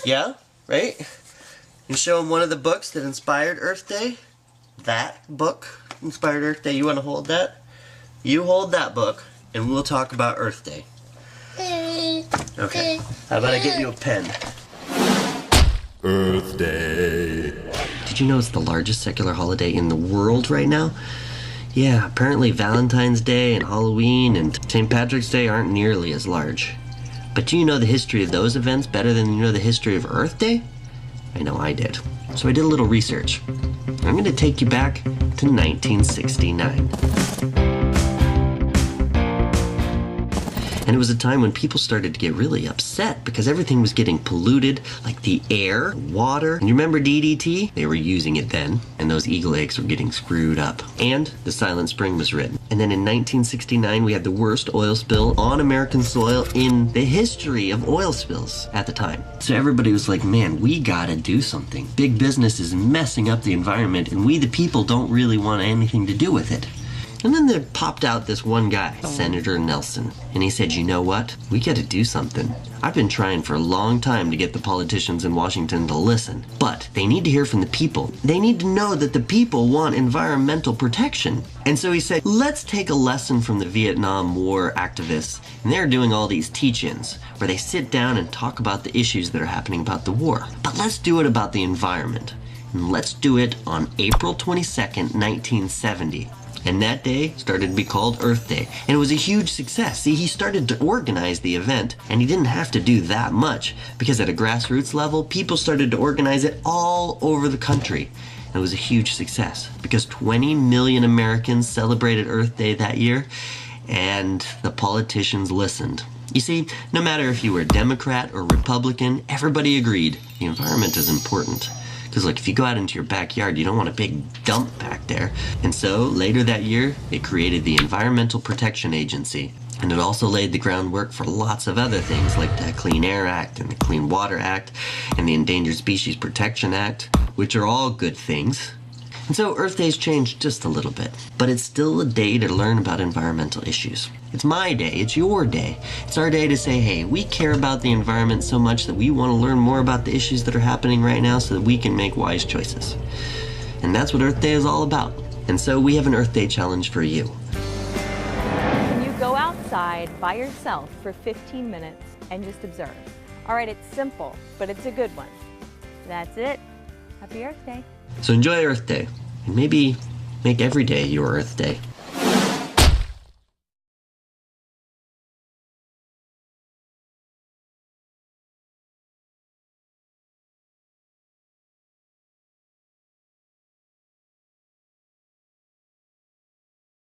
Yeah, right? You show them one of the books that inspired Earth Day. That book inspired Earth Day. You want to hold that? You hold that book, and we'll talk about Earth Day. Okay. How about I get you a pen? Earth Day. Did you know it's the largest secular holiday in the world right now? Yeah, apparently Valentine's Day and Halloween and St. Patrick's Day aren't nearly as large. But do you know the history of those events better than you know the history of Earth Day? I know I did. So I did a little research. I'm going to take you back to 1969. And it was a time when people started to get really upset because everything was getting polluted, like the air, water. And you remember DDT? They were using it then, and those eagle eggs were getting screwed up. And the Silent Spring was written. And then in 1969, we had the worst oil spill on American soil in the history of oil spills at the time. So everybody was like, man, we gotta do something. Big business is messing up the environment, and we the people don't really want anything to do with it. And then there popped out this one guy, Senator Nelson, and he said, you know what? We gotta do something. I've been trying for a long time to get the politicians in Washington to listen, but they need to hear from the people. They need to know that the people want environmental protection. And so he said, let's take a lesson from the Vietnam War activists, and they're doing all these teach-ins where they sit down and talk about the issues that are happening about the war. But let's do it about the environment. And let's do it on April 22nd, 1970. And that day started to be called Earth Day. And it was a huge success. See, he started to organize the event, and he didn't have to do that much, because at a grassroots level, people started to organize it all over the country. And it was a huge success, because 20 million Americans celebrated Earth Day that year, and the politicians listened. You see, no matter if you were a Democrat or Republican, everybody agreed the environment is important. Because look, if you go out into your backyard, you don't want a big dump back there. And so later that year, they created the Environmental Protection Agency. And it also laid the groundwork for lots of other things like the Clean Air Act and the Clean Water Act and the Endangered Species Protection Act, which are all good things. And so Earth Day's changed just a little bit, but it's still a day to learn about environmental issues. It's my day, it's your day. It's our day to say, hey, we care about the environment so much that we want to learn more about the issues that are happening right now so that we can make wise choices. And that's what Earth Day is all about. And so we have an Earth Day challenge for you. Can you go outside by yourself for 15 minutes and just observe? All right, it's simple, but it's a good one. That's it. Happy Earth Day. So enjoy Earth Day, and maybe make every day your Earth Day.